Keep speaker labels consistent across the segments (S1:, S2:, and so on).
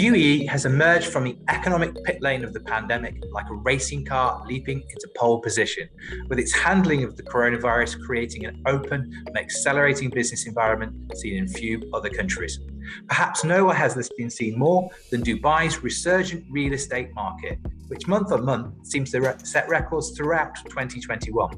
S1: UAE has emerged from the economic pit lane of the pandemic like a racing car leaping into pole position, with its handling of the coronavirus creating an open and accelerating business environment seen in few other countries. Perhaps nowhere has this been seen more than Dubai's resurgent real estate market, which month on month seems to set records throughout 2021.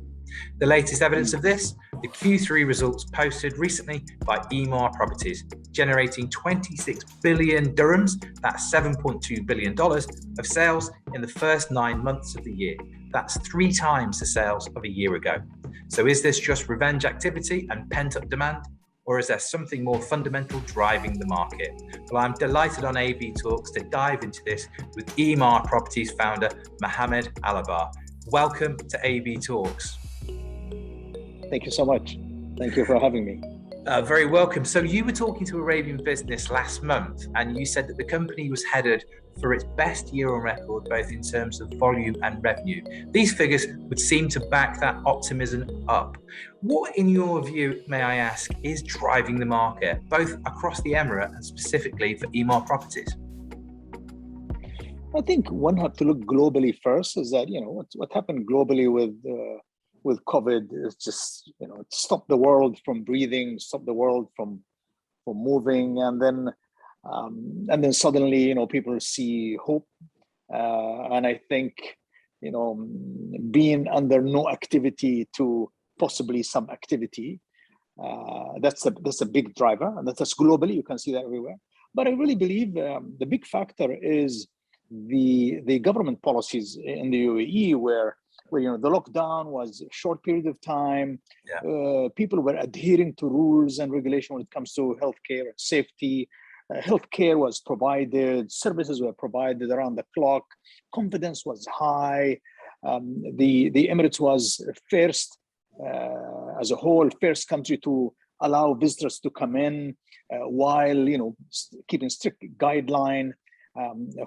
S1: The latest evidence of this, the Q3 results posted recently by Emaar Properties, generating 26 billion dirhams, that's $7.2 billion, of sales in the first 9 months of the year. That's 3 times the sales of a year ago. So is this just revenge activity and pent-up demand? Or is there something more fundamental driving the market? Well, I'm delighted on AB Talks to dive into this with Emaar Properties founder, Mohamed Alabbar. Welcome to AB Talks.
S2: Thank you so much. Thank you for having me.
S1: Very welcome. So you were talking to Arabian Business last month, and you said that the company was headed for its best year on record, both in terms of volume and revenue. These figures would seem to back that optimism up. What, in your view, may I ask, is driving the market, both across the Emirate and specifically for Emaar Properties?
S2: I think one have to look globally first. Is that what happened globally with COVID is just it stopped the world from breathing, stopped the world from moving, and then suddenly people see hope, and I think being under no activity to possibly some activity, that's a big driver, and that's globally. You can see that everywhere. But I really believe the big factor is the government policies in the UAE where the lockdown was a short period of time. Yeah. People were adhering to rules and regulation when it comes to healthcare and safety. Healthcare was provided, services were provided around the clock. Confidence was high. The Emirates was first, as a whole, first country to allow visitors to come in while keeping strict guideline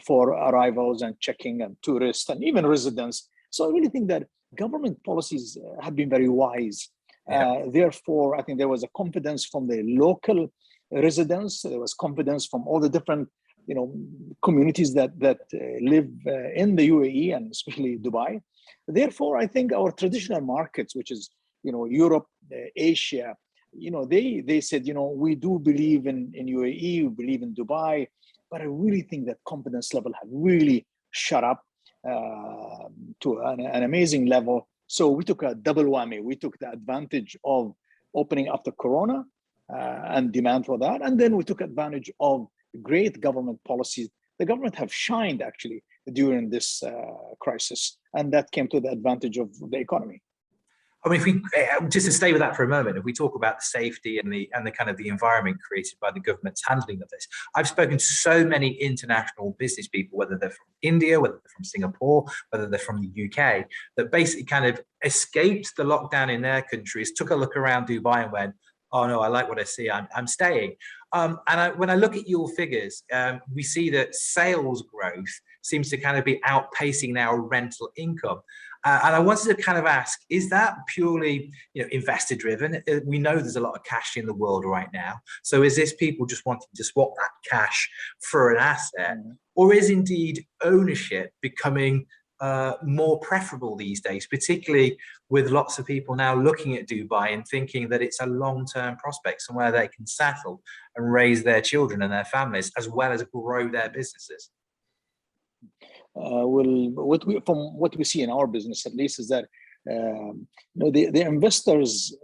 S2: for arrivals and checking and tourists and even residents. So I really think that government policies have been very wise. Yeah. Therefore, I think there was a confidence from the local residents. There was confidence from all the different, communities that live in the UAE and especially Dubai. Therefore, I think our traditional markets, which is Europe, Asia, they said we do believe in UAE, we believe in Dubai, but I really think that confidence level had really shot up to an amazing level. So we took a double whammy. We took the advantage of opening after Corona and demand for that. And then we took advantage of great government policies. The government have shined actually during this crisis, and that came to the advantage of the economy.
S1: I mean, if we just to stay with that for a moment, if we talk about the safety and the kind of the environment created by the government's handling of this, I've spoken to so many international business people, whether they're from India, whether they're from Singapore, whether they're from the UK, that basically kind of escaped the lockdown in their countries, took a look around Dubai and went, oh no, I like what I see, I'm staying. When I look at your figures, we see that sales growth seems to kind of be outpacing now rental income. And I wanted to kind of ask, is that purely investor driven? We know there's a lot of cash in the world right now. So is this people just wanting to swap that cash for an asset? Or is indeed ownership becoming more preferable these days, particularly with lots of people now looking at Dubai and thinking that it's a long-term prospect, somewhere they can settle and raise their children and their families, as well as grow their businesses?
S2: From what we see in our business, at least, is that the investors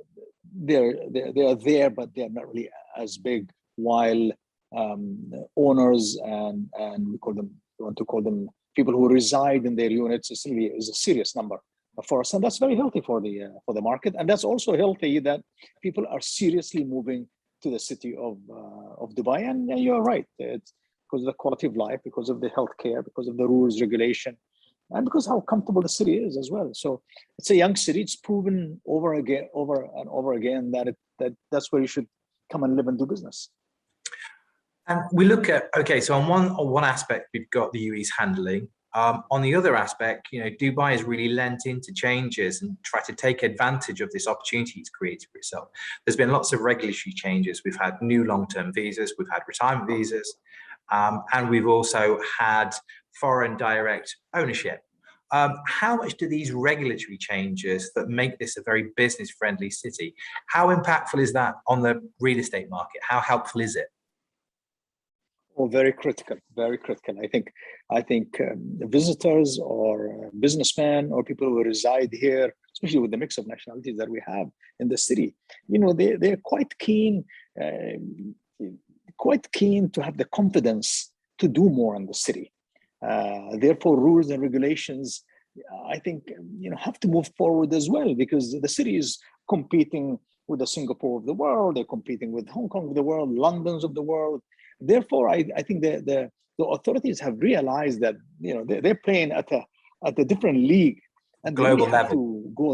S2: they are there, but they are not really as big. While owners and we want to call them people who reside in their units is a serious number for us, and that's very healthy for the market. And that's also healthy that people are seriously moving to the city of Dubai. And you're right, it's because of the quality of life, because of the healthcare, because of the rules, regulation, and because how comfortable the city is as well. So it's a young city. It's proven over and over again that's where you should come and live and do business.
S1: And we look at, so on one aspect, we've got the UAE's handling. On the other aspect, Dubai has really lent into changes and tried to take advantage of this opportunity it's created for itself. There's been lots of regulatory changes. We've had new long-term visas, we've had retirement visas. and we've also had foreign direct ownership. How much do these regulatory changes that make this a very business-friendly city, how impactful is that on the real estate market? How helpful is it?
S2: Oh, very critical, very critical. I think visitors or businessmen or people who reside here, especially with the mix of nationalities that we have in the city, they're quite keen to have the confidence to do more in the city. Therefore, rules and regulations, I think, have to move forward as well, because the city is competing with the Singapore of the world, they're competing with Hong Kong of the world, London's of the world. Therefore, I think the authorities have realized that they're playing at a different league, and
S1: global
S2: they have
S1: level.
S2: to go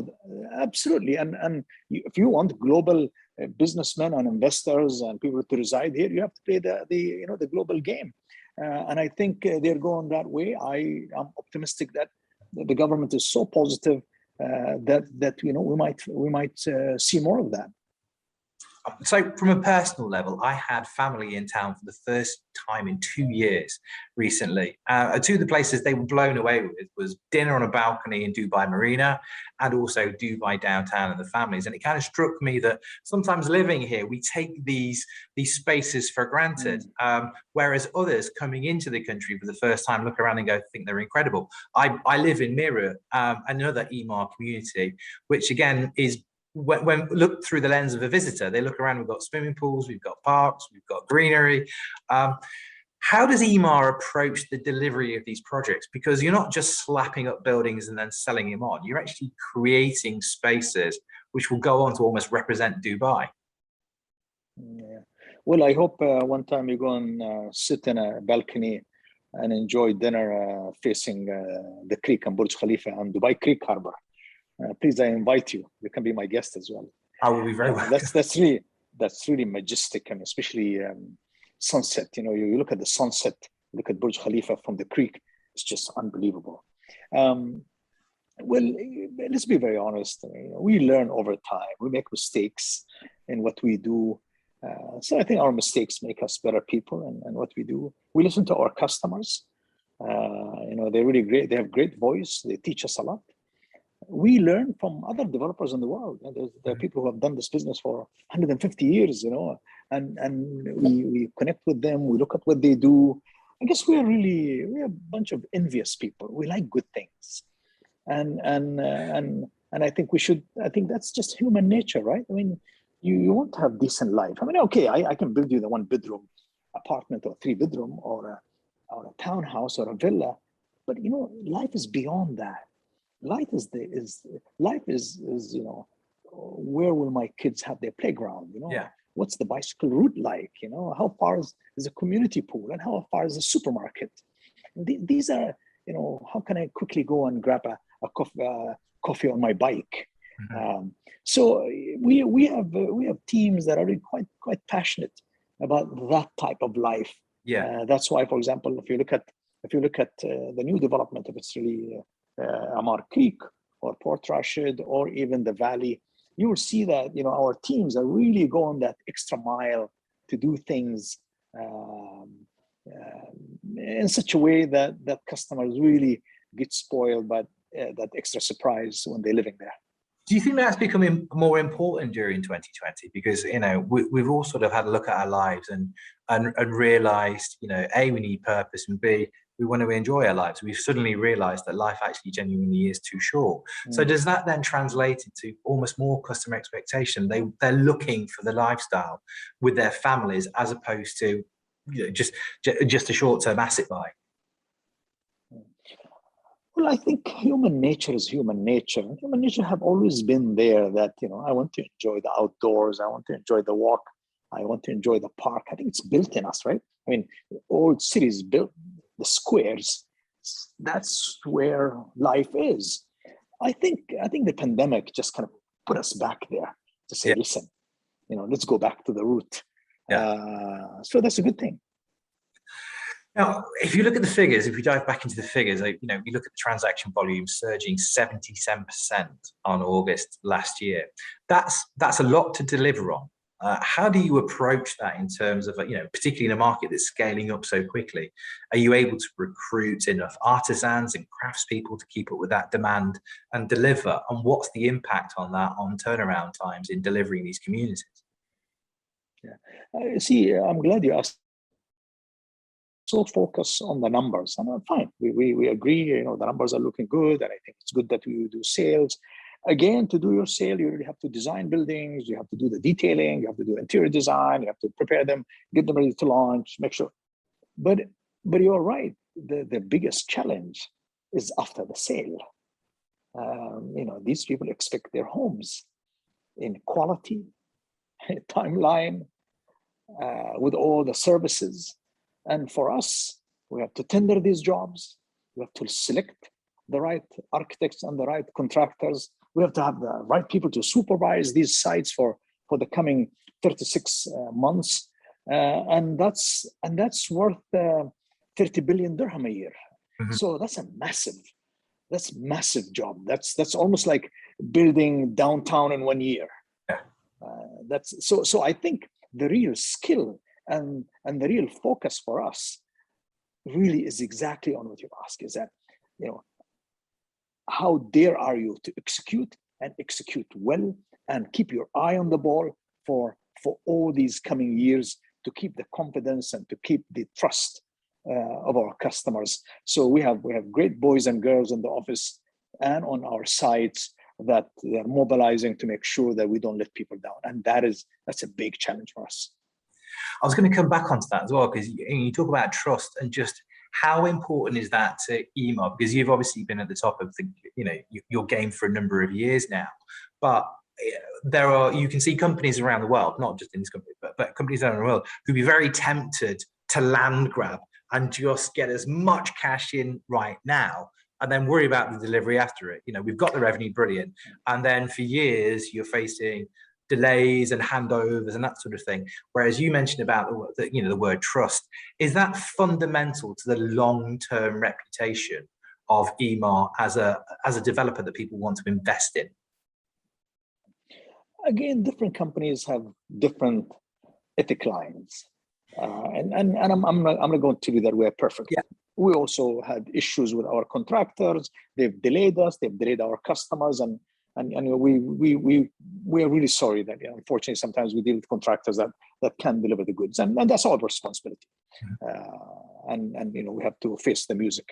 S2: absolutely. And if you want global businessmen and investors and people to reside here, you have to play the global game. And I think they're going that way. I am optimistic that the government is so positive that we might see more of that.
S1: So from a personal level, I had family in town for the first time in 2 years recently. Two of the places they were blown away with was dinner on a balcony in Dubai Marina and also Dubai downtown and the families. And it kind of struck me that sometimes living here, we take these spaces for granted, whereas others coming into the country for the first time look around and go, think they're incredible. I live in Mira, another Emaar community, which again is, when look through the lens of a visitor, they look around, we've got swimming pools, we've got parks, we've got greenery. How does Emaar approach the delivery of these projects? Because you're not just slapping up buildings and then selling them on, you're actually creating spaces which will go on to almost represent Dubai.
S2: Yeah. Well, I hope one time you go and sit in a balcony and enjoy dinner facing the creek and Burj Khalifa and Dubai Creek Harbor. Please, I invite you. You can be my guest as well.
S1: I will be very welcome.
S2: That's really majestic, and especially sunset. You look at the sunset, look at Burj Khalifa from the creek. It's just unbelievable. Well, let's be very honest. We learn over time. We make mistakes in what we do. So I think our mistakes make us better people, and what we do. We listen to our customers. They're really great. They have great voice. They teach us a lot. We learn from other developers in the world. There are people who have done this business for 150 years, and we connect with them. We look at what they do. I guess we're a bunch of envious people. We like good things, and I think we should. I think that's just human nature, right? I mean, you want to have decent life. I mean, okay, I can build you the 1-bedroom apartment or 3-bedroom or a townhouse or a villa, but life is beyond that. Life is where will my kids have their playground?
S1: Yeah.
S2: What's the bicycle route like? How far is a community pool, and how far is a supermarket? These are, how can I quickly go and grab a coffee on my bike?
S1: Mm-hmm.
S2: So we have teams that are really quite passionate about that type of life.
S1: Yeah.
S2: That's why, for example, if you look at the new development, if it's really Emaar Creek or Port Rashid or even the Valley, you will see that our teams are really going that extra mile to do things in such a way that customers really get spoiled by that extra surprise when they're living there.
S1: Do you think that's becoming more important during 2020? Because we've all sort of had a look at our lives and realized A, we need purpose, and B, we want to enjoy our lives. We've suddenly realized that life actually genuinely is too short. So does that then translate into almost more customer expectation? They're looking for the lifestyle with their families as opposed to just a short-term asset buy.
S2: Well, I think human nature is human nature. Human nature have always been there that, I want to enjoy the outdoors. I want to enjoy the walk. I want to enjoy the park. I think it's built in us, right? I mean, old cities built the squares. That's where life is. I think the pandemic just kind of put us back there to say, listen, let's go back to the root. Yeah. So that's a good thing.
S1: Now, if you look at the figures, if we dive back into the figures, we look at the transaction volume surging 77% on August last year. That's a lot to deliver on. How do you approach that in terms of, particularly in a market that's scaling up so quickly? Are you able to recruit enough artisans and craftspeople to keep up with that demand and deliver? And what's the impact on that on turnaround times in delivering these communities?
S2: Yeah, see, I'm glad you asked. So focus on the numbers, and fine, we agree. The numbers are looking good, and I think it's good that we do sales. Again, to do your sale, you really have to design buildings, you have to do the detailing, you have to do interior design, you have to prepare them, get them ready to launch, make sure. But you're right. The biggest challenge is after the sale. These people expect their homes in quality, timeline, with all the services. And for us, we have to tender these jobs. We have to select the right architects and the right contractors. We have to have the right people to supervise these sites for the coming 36 months. And that's worth 30 billion dirham a year. Mm-hmm. So that's massive job. That's almost like building downtown in 1 year. Yeah. So I think the real skill and the real focus for us really is exactly on what you ask, is that, how dare are you to execute well and keep your eye on the ball for all these coming years, to keep the confidence and to keep the trust of our customers. So we have great boys and girls in the office and on our sites that they're mobilizing to make sure that we don't let people down. And that's a big challenge for us.
S1: I was going to come back onto that as well, because you talk about trust and just how important is that to Emaar? Because you've obviously been at the top of your game for a number of years now, but you can see companies around the world, not just in this company, but companies around the world who'd be very tempted to land grab and just get as much cash in right now and then worry about the delivery after it. We've got the revenue, brilliant. And then for years, you're facing delays and handovers and that sort of thing. Whereas you mentioned about the word trust. Is that fundamental to the long-term reputation of Emaar as a developer that people want to invest in?
S2: Again, different companies have different ethic lines. And I'm not going to be that we're perfect. Yeah. We also had issues with our contractors. They've delayed us. They've delayed our customers, and we are really sorry that unfortunately sometimes we deal with contractors that can't deliver the goods, and that's our responsibility. And we have to face the music.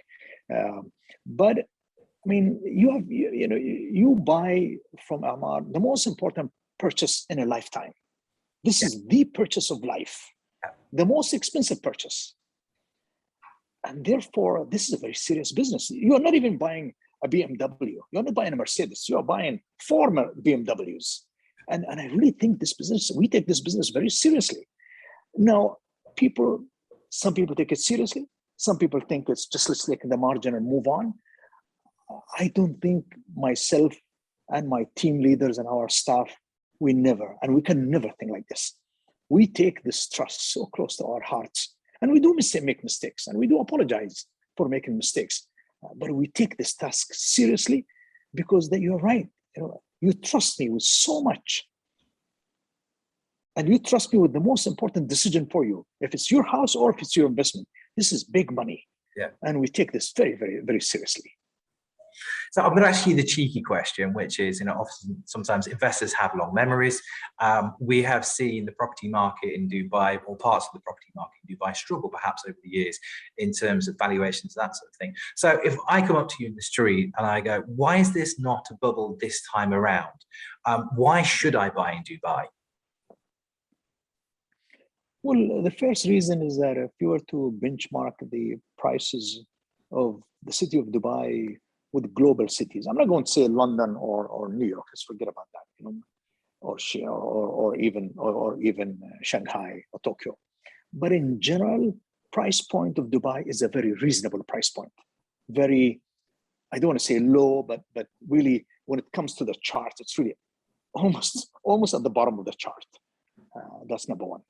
S2: But I mean, you buy from Emaar the most important purchase in a lifetime. This is the purchase of life, the most expensive purchase. And therefore, this is a very serious business. You're not even buying a BMW. You're not buying a Mercedes. You're buying former BMWs. And I really think we take this business very seriously. Now, some people take it seriously. Some people think it's just, let's take the margin and move on. I don't think myself and my team leaders and our staff, we can never think like this. We take this trust so close to our hearts, and we do make mistakes, and we do apologize for making mistakes. But we take this task seriously because you're right. You trust me with so much, and you trust me with the most important decision for you. If it's your house or if it's your investment, this is big money. Yeah. And we take this very, very, very seriously.
S1: So I'm going to ask you the cheeky question, which is, often sometimes investors have long memories. We have seen the property market in Dubai, or parts of the property market in Dubai, struggle perhaps over the years in terms of valuations, that sort of thing. So if I come up to you in the street and I go, why is this not a bubble this time around? Why should I buy in Dubai?
S2: Well, the first reason is that if you were to benchmark the prices of the city of Dubai with global cities, I'm not going to say London or New York. Let's forget about that, or even Shanghai or Tokyo. But in general, price point of Dubai is a very reasonable price point. Very, I don't want to say low, but really, when it comes to the chart, it's really almost at the bottom of the chart. That's number one.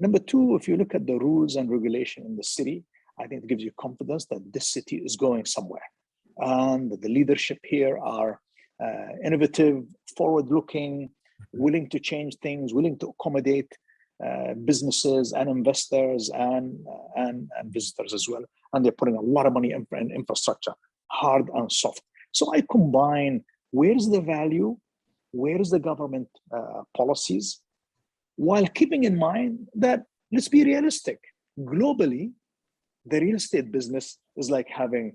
S2: Number two, if you look at the rules and regulation in the city, I think it gives you confidence that this city is going somewhere. And the leadership here are innovative, forward-looking, willing to change things, willing to accommodate businesses and investors and visitors as well. And they're putting a lot of money in infrastructure, hard and soft. So I combine where's the value, where is the government policies, while keeping in mind that, let's be realistic, globally, the real estate business is like having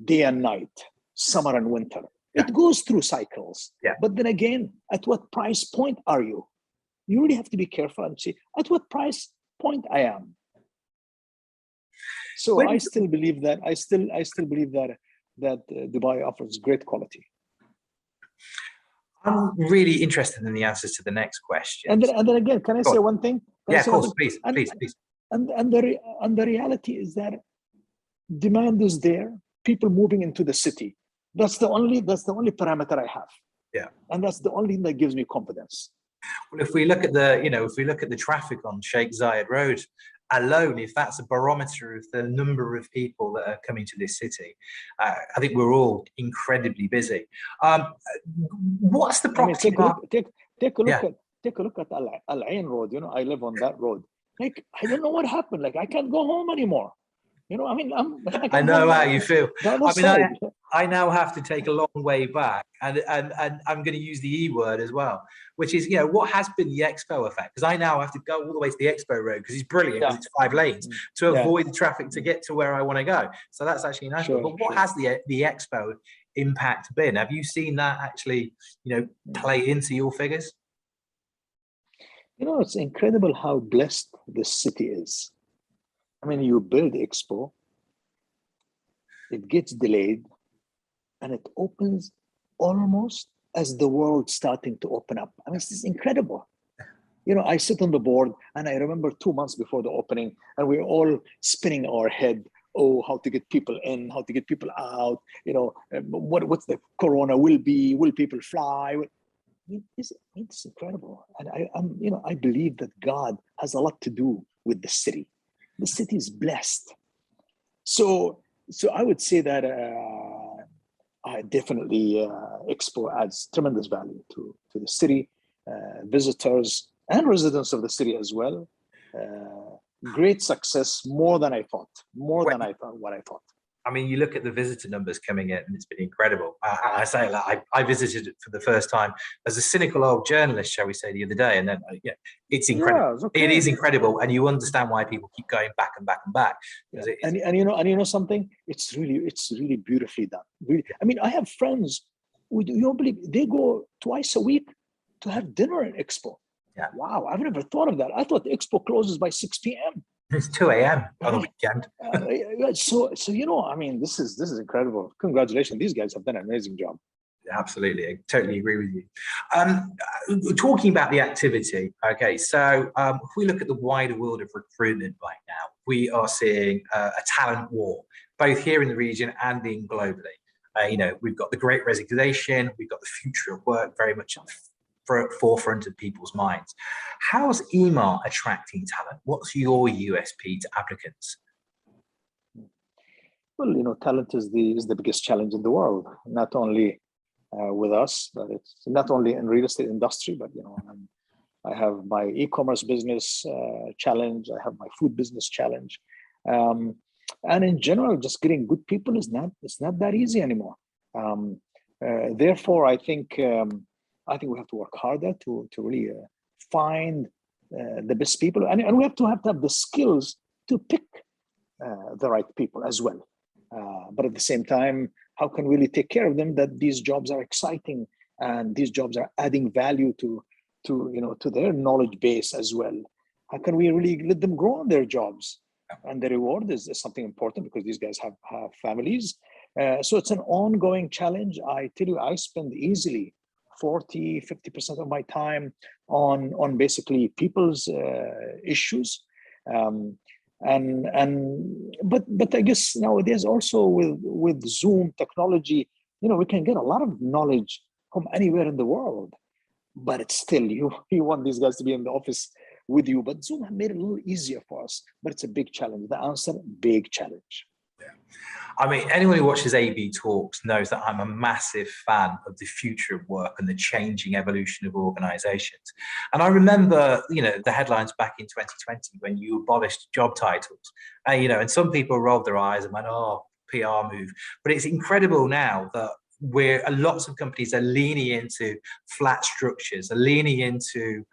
S2: day and night, summer and winter.
S1: Yeah.
S2: It goes through cycles.
S1: Yeah.
S2: But then again, at what price point are you? You really have to be careful and see at what price point I am. So I still believe that Dubai offers great quality.
S1: I'm really interested in the answers to the next question.
S2: And then again, can I say one thing?
S1: Yeah, of course, please.
S2: And the reality is that demand is there. People moving into the city. That's the only parameter I have.
S1: Yeah.
S2: And that's the only thing that gives me confidence.
S1: Well, if we look at the traffic on Sheikh Zayed Road alone, if that's a barometer of the number of people that are coming to this city, I think we're all incredibly busy. What's the property market?
S2: Take a look at Al Ain Road. I live on that road. Like, I don't know what happened. Like, I can't go home anymore. I
S1: know how you feel.
S2: I
S1: I now have to take a long way back, and I'm going to use the E word as well, which is, what has been the Expo effect? Because I now have to go all the way to the Expo road because it's brilliant, because it's 5 lanes, to avoid the traffic to get to where I want to go. So that's actually nice. But what has the Expo impact been? Have you seen that actually, play into your figures?
S2: It's incredible how blessed this city is. I mean, you build Expo, it gets delayed, and it opens almost as the world's starting to open up. I mean, this is incredible. I sit on the board, and I remember 2 months before the opening, and we're all spinning our head, how to get people in, how to get people out, what's the corona will be, will people fly? It's incredible. And I believe that God has a lot to do with the city. The city is blessed. So I would say that definitely Expo adds tremendous value to the city, visitors and residents of the city as well. Great success, more than I thought. I
S1: mean, you look at the visitor numbers coming in, and it's been incredible. I say that I visited it for the first time as a cynical old journalist, shall we say, the other day, and then it's incredible. Yeah, it's okay. It is incredible, and you understand why people keep going back and back and back.
S2: Yeah. And something, it's really beautifully done. Really, I mean, I have friends you don't believe they go twice a week to have dinner at Expo.
S1: Yeah.
S2: Wow, I've never thought of that. I thought the Expo closes by 6 p.m.
S1: It's 2 a.m. on the weekend.
S2: So I mean, this is incredible. Congratulations, these guys have done an amazing job.
S1: Absolutely, I totally agree with you. Talking about the activity, okay, so if we look at the wider world of recruitment right now, we are seeing a talent war, both here in the region and globally. We've got the Great Resignation, we've got the future of work very much at the forefront of people's minds. How's Emaar attracting talent? What's your USP to applicants?
S2: Well, talent is the biggest challenge in the world, not only with us, but it's not only in real estate industry, but I have my e-commerce business challenge, I have my food business challenge, and in general, just getting good people it's not that easy anymore. Therefore, I think we have to work harder to really find the best people, and we have to have the skills to pick the right people as well. But at the same time, how can we really take care of them, that these jobs are exciting and these jobs are adding value to their knowledge base as well? How can we really let them grow on their jobs? And the reward is something important, because these guys have families. So it's an ongoing challenge. I tell you, I spend easily 40-50% of my time on basically people's issues. But I guess nowadays also with Zoom technology, we can get a lot of knowledge from anywhere in the world. But it's still, you want these guys to be in the office with you. But Zoom made it a little easier for us, but it's a big challenge. The answer, big challenge.
S1: Yeah. I mean, anyone who watches AB Talks knows that I'm a massive fan of the future of work and the changing evolution of organizations. And I remember, the headlines back in 2020 when you abolished job titles, and some people rolled their eyes and went, oh, PR move. But it's incredible now that lots of companies are leaning into flat structures, are leaning into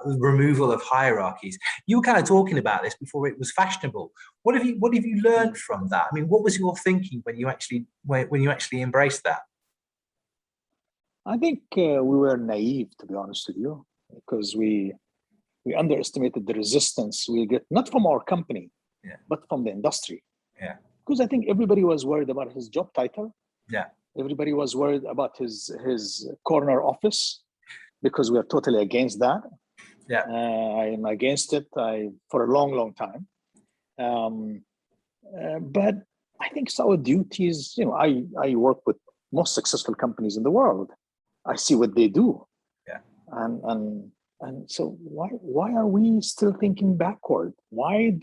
S1: removal of hierarchies. You were kind of talking about this before it was fashionable. What have you learned from that? I mean, what was your thinking when you actually embraced that?
S2: I think we were naive, to be honest with you, because we underestimated the resistance we get, not from our company, but from the industry.
S1: Yeah.
S2: Because I think everybody was worried about his job title.
S1: Yeah.
S2: Everybody was worried about his corner office, because we are totally against that.
S1: Yeah.
S2: I am against it for a long, long time. But I think it's our duties. I work with most successful companies in the world. I see what they do.
S1: Yeah.
S2: And so why are we still thinking backward? Why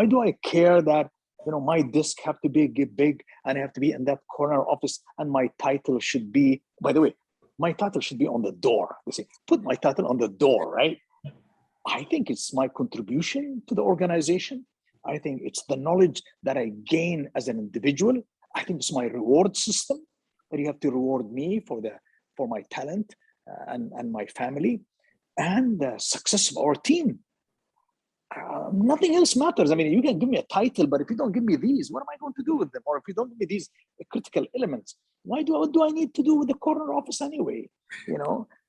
S2: do I care that my desk have to be big and I have to be in that corner office, and my title should be, by the way, my title should be on the door. They say, put my title on the door, right? I think it's my contribution to the organization. I think it's the knowledge that I gain as an individual. I think it's my reward system, that you have to reward me for my talent and my family and the success of our team. Nothing else matters. I mean, you can give me a title, but if you don't give me these, what am I going to do with them? Or if you don't give me these critical elements, what do I need to do with the corner office anyway?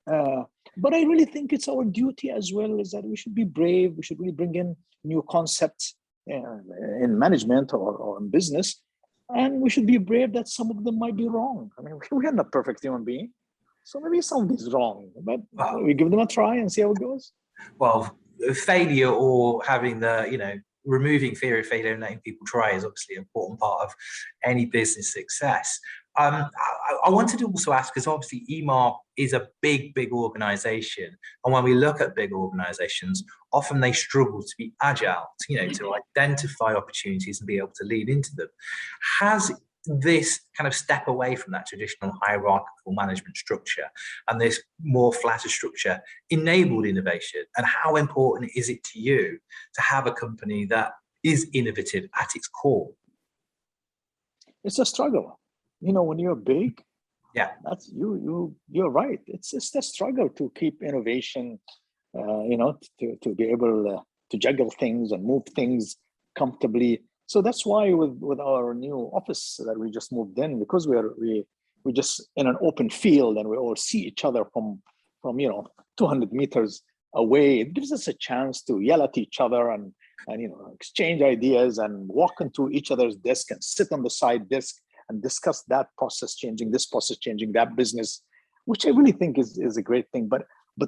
S2: But I really think it's our duty as well, is that we should be brave. We should really bring in new concepts in management or in business. And we should be brave that some of them might be wrong. I mean, we are not perfect human beings. So maybe some of these wrong, but we give them a try and see how it goes.
S1: Well, failure or having removing fear of failure and letting people try is obviously an important part of any business success. I wanted to also ask, because obviously Emaar is a big organization. And when we look at big organizations, often they struggle to be agile, to identify opportunities and be able to lead into them. Has this kind of step away from that traditional hierarchical management structure and this more flatter structure enabled innovation? And how important is it to you to have a company that is innovative at its core?
S2: It's a struggle. When you're big, that's you're right. It's a struggle to keep innovation, to be able to juggle things and move things comfortably. So that's why with our new office that we just moved in, because we just in an open field and we all see each other from 200 meters away, it gives us a chance to yell at each other and exchange ideas and walk into each other's desk and sit on the side desk and discuss that process changing, this process changing, that business, which I really think is a great thing. But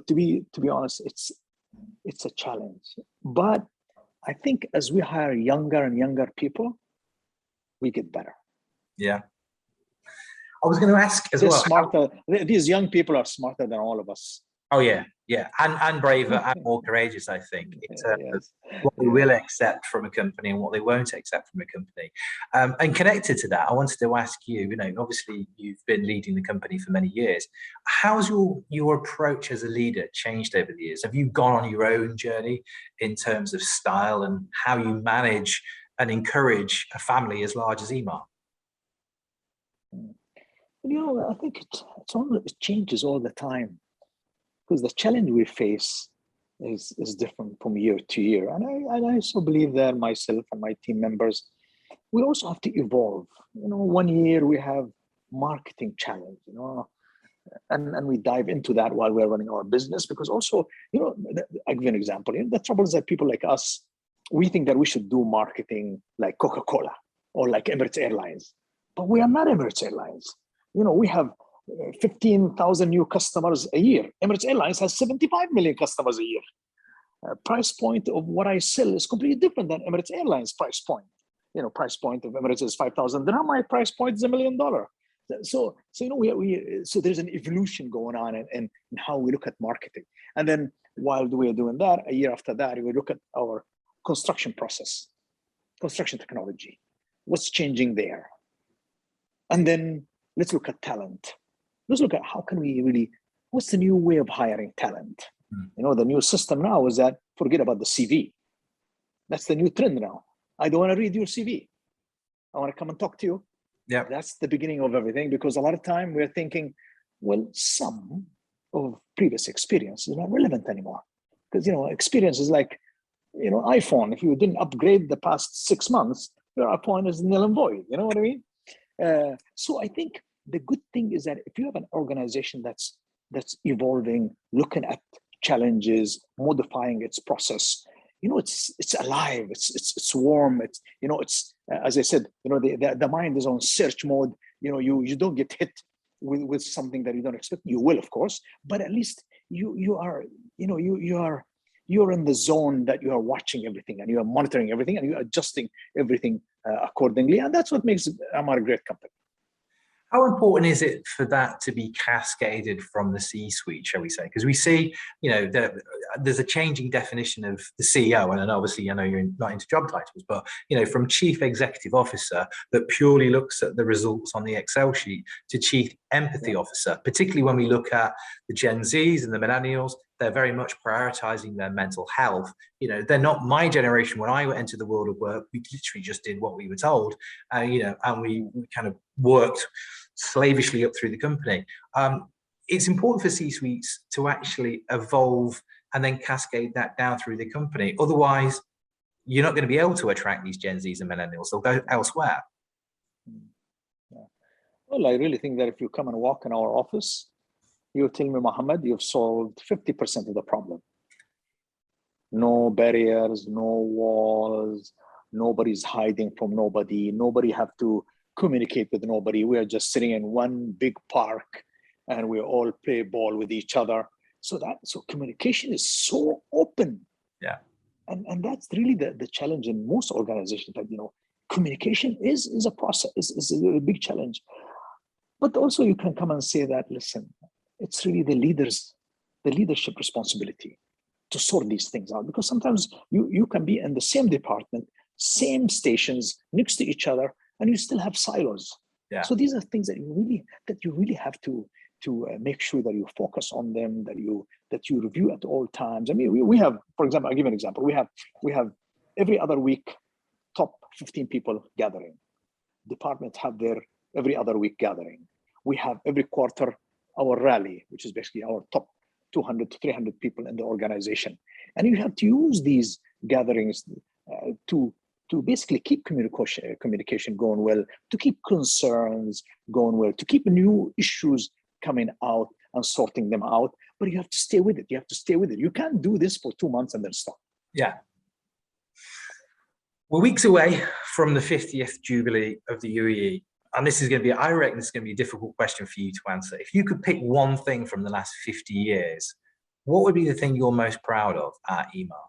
S2: to be honest, it's a challenge. But I think as we hire younger and younger people, we get better.
S1: Yeah. I was going to ask as well.
S2: Smarter. These young people are smarter than all of us.
S1: Oh yeah, and braver and more courageous, I think, in terms of what they will accept from a company and what they won't accept from a company. And connected to that, I wanted to ask you, obviously you've been leading the company for many years. How's your approach as a leader changed over the years? Have you gone on your own journey in terms of style and how you manage and encourage a family as large as Emaar?
S2: I think it changes all the time, because the challenge we face is different from year to year. And I also believe that myself and my team members, we also have to evolve. 1 year we have marketing challenge, and we dive into that while we're running our business, because also, I'll give you an example. The trouble is that people like us, we think that we should do marketing like Coca-Cola or like Emirates Airlines, but we are not Emirates Airlines. We have 15,000 new customers a year. Emirates Airlines has 75 million customers a year. Price point of what I sell is completely different than Emirates Airlines price point. Price point of Emirates is 5,000 dirham. My price point is $1 million. So there's an evolution going on in how we look at marketing. And then while we're doing that, a year after that, we look at our construction process, construction technology. what's changing there. And then let's look at talent. Let's look at how can we really, what's the new way of hiring talent? You know, the new system now is that forget about the CV. That's the new trend now. I don't want to read your CV. I want to come and talk to you.
S1: Yeah.
S2: That's the beginning of everything, because a lot of time we're thinking, well, some of previous experience is not relevant anymore. Because, you know, experience is like, you know, iPhone. If you didn't upgrade the past 6 months, your iPhone is null and void. You know what I mean? So I think the good thing is that if you have an organization that's evolving, looking at challenges, modifying its process, you know, it's alive, it's warm, it's, you know, it's as I said, you know, the mind is on search mode. You know, you don't get hit with something that you don't expect. You will, of course, but at least you are, you know, you're in the zone that you are watching everything and you are monitoring everything and you're adjusting everything accordingly, and that's what makes Emaar a great company.
S1: How important is it for that to be cascaded from the C-suite, shall we say? Because we see, you know, there's a changing definition of the CEO, and obviously, I know you're not into job titles, but, you know, from chief executive officer that purely looks at the results on the Excel sheet to chief empathy officer, particularly when we look at the Gen Zs and the millennials. They're very much prioritizing their mental health. You know, they're not my generation. When I entered the world of work, we literally just did what we were told, you know, and we kind of worked slavishly up through the company. It's important for C-suites to actually evolve and then cascade that down through the company. Otherwise, you're not going to be able to attract these Gen Zs and millennials. They'll go elsewhere.
S2: Yeah. Well, I really think that if you come and walk in our office, you tell me, Mohammed, you've solved 50% of the problem. No barriers, no walls, nobody's hiding from nobody, nobody have to communicate with nobody. We are just sitting in one big park and we all play ball with each other. So communication is so open.
S1: Yeah.
S2: And that's really the challenge in most organizations, that, you know, communication is a process, is a big challenge. But also you can come and say that, listen, it's really the leadership responsibility to sort these things out, because sometimes you can be in the same department, same stations next to each other, and you still have silos.
S1: Yeah.
S2: So these are things that you really have to make sure that you focus on them, that you review at all times. I mean, we have, for example, I'll give you an example. We have every other week top 15 people gathering. Departments have their every other week gathering. We have every quarter our rally, which is basically our top 200 to 300 people in the organization. And you have to use these gatherings to basically keep communication going well, to keep concerns going well, to keep new issues coming out and sorting them out. But you have to stay with it. You have to stay with it. You can't do this for 2 months and then stop.
S1: Yeah. We're weeks away from the 50th Jubilee of the UAE. And this is going to be, I reckon this is going to be a difficult question for you to answer. If you could pick one thing from the last 50 years, what would be the thing you're most proud of at Emaar?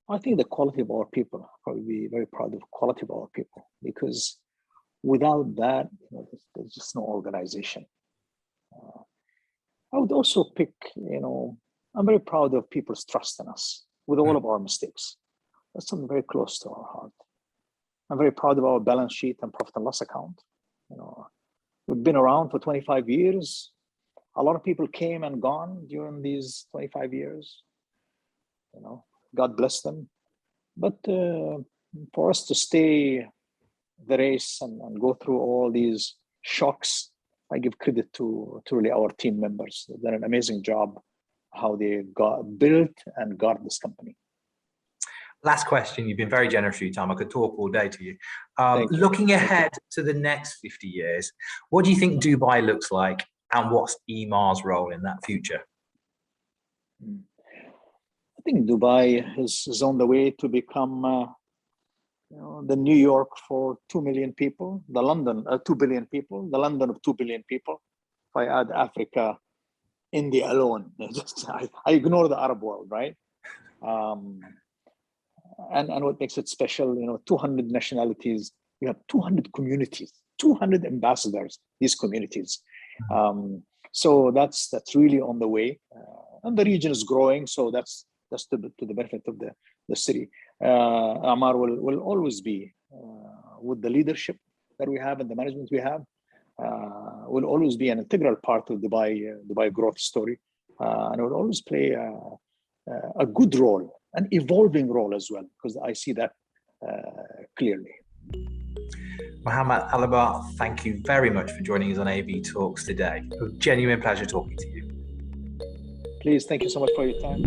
S2: I think the quality of our people. Probably be very proud of the quality of our people, because without that, you know, there's just no organization. I would also pick, you know, I'm very proud of people's trust in us with all of our mistakes. That's something very close to our heart. I'm very proud of our balance sheet and profit and loss account. You know, we've been around for 25 years. A lot of people came and gone during these 25 years. You know, God bless them. But for us to stay the race and go through all these shocks, I give credit to really our team members. They've done an amazing job how they built and got this company.
S1: Last question. You've been very generous with your time. I could talk all day to you. Looking ahead to the next 50 years, what do you think Dubai looks like, and what's Emaar's role in that future?
S2: I think Dubai is on the way to become you know, the New York for 2 million people, the London 2 billion people, the London of 2 billion people. If I add Africa, India alone, I ignore the Arab world, right? And what makes it special, you know, 200 nationalities, you have 200 communities, 200 ambassadors, these communities. So that's really on the way. And the region is growing, so that's That's to the benefit of the city. Emaar will always be with the leadership that we have and the management we have, will always be an integral part of Dubai growth story, and will always play a good role, an evolving role as well, because I see that clearly.
S1: Mohamed Alabbar, thank you very much for joining us on AV Talks today. A genuine pleasure talking to you.
S2: Please, thank you so much for your time.